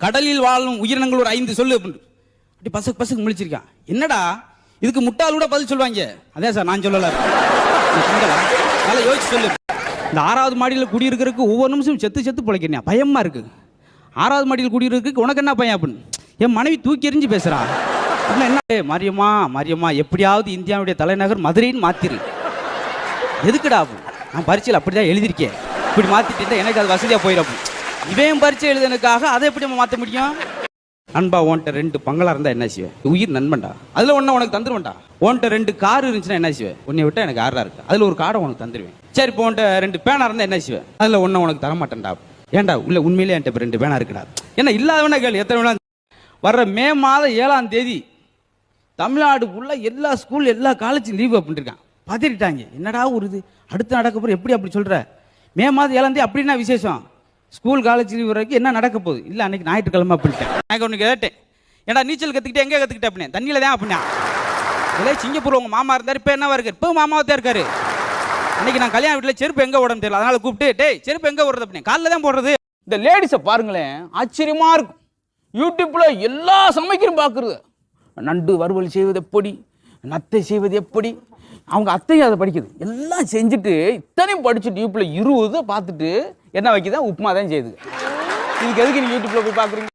கடலில் வாழும் உயிரினங்கள் ஒரு 5 சொல்லு அப்படின்னு. அப்படி பசக்கு பசக்கு முழிச்சிருக்கான். என்னடா இதுக்கு முட்டாள் கூட பதில் சொல்லுவாங்க. அதே சார் நான் சொல்லல, நல்லா யோசிச்சு சொல்லு. இந்த 6வது மாடியில் குடியிருக்கிறதுக்கு ஒவ்வொரு நிமிஷம் செத்து செத்து பிழைக்கிறேன், பயமா இருக்கு. 6வது மாடியில் குடியிருக்கிறதுக்கு உனக்கு என்ன பையன் அப்படின்னு என் மனைவி தூக்கி எறிஞ்சு பேசுறா. அப்படின்னா என்ன, மாரியம்மா மாரியம்மா எப்படியாவது இந்தியாவுடைய தலைநகர் மதுரைன்னு மாத்திரு. எதுக்குடா நான் பரீட்சையில் அப்படிதான் எழுதியிருக்கேன், இப்படி மாத்திட்டு எனக்கு அது வசதியா போயிடும். இவன் பரீட்சை எழுதுனதுக்காக அதை எப்படி நம்ம மாற்ற முடியும்? அன்பா உன்ட்ட 2 பங்களா இருந்தா என்ன செய்வேன்? உயிர் நண்பன்டா, அதுல ஒண்ணு உனக்கு தந்துருவேன்டா. உன்ட்ட 2 கார் இருந்துச்சுன்னா என்ன செய்வேன்? உன்னை விட்டா எனக்கு 6 இருக்கு, அதுல ஒரு காரை உனக்கு தந்துருவேன். சரி, இப்போ உன்ட்ட 2 பேனா இருந்தா என்ன செய்வேன்? அதுல ஒண்ணு உனக்கு தர மாட்டேன்டா. ஏன்டா உள்ள உண்மையிலே என்கிட்ட 2 பேனா இருக்குடா. என்ன இல்லாதவனா கேள்வி எத்தனை வேணா. வர்ற மே மாதம் 7ஆம் தேதி தமிழ்நாடு ஃபுல்லா எல்லா ஸ்கூல் எல்லா காலேஜும் லீவு அப்படின்னு இருக்கான். பதறிட்டாங்க. என்னடா ஒரு இது அடுத்து நடக்க போற, எப்படி அப்படி சொல்ற? மே மாதம் 7ஆம் தேதி அப்படின்னா விசேஷம், ஸ்கூல் காலேஜ் லீவ் வரைக்கும் என்ன நடக்க போகுது? இல்லை அன்னைக்கு ஞாயிற்றுக்கிழமை அப்படின்ட்டேன். எனக்கு ஒன்று கேட்டேன், ஏன்டா நீச்சல் கற்றுக்கிட்டே எங்கே கற்றுக்கிட்டேன் அப்படின்னு. தண்ணியில் தான் அப்படின்னா. இல்லை சிங்கப்பூர் உங்கள் மாமா இருந்தார், இப்போ என்னவா இருக்கார்? இப்போ மாமாவை தான் இருக்காரு. அன்னைக்கு நான் கல்யாண வீட்டில் செருப்பு எங்கே ஓடணும் தெரியல, அதனால கூப்பிட்டு டேய் செருப்பு எங்கே ஓடுறது அப்படின்னு. காலில் தான் போடுறது. இந்த லேடிஸை பாருங்களேன், ஆச்சரியமா இருக்கும். யூடியூப்ல எல்லா சமைக்கிறோம் பார்க்குறது. நண்டு வறுவல் செய்வது எப்படி, நத்தை செய்வது எப்படி, அவங்க அத்தையும் அதை படிக்குது. எல்லாம் செஞ்சுட்டு இத்தனையும் படிச்சுட்டு யூடியூப்ல 20 பார்த்துட்டு என்ன வைக்குதான்? உப்புமா தான் செய்யுது. இதுக்கு எதுக்கு நீ யூடியூப்ல போய் பார்க்குறீங்க?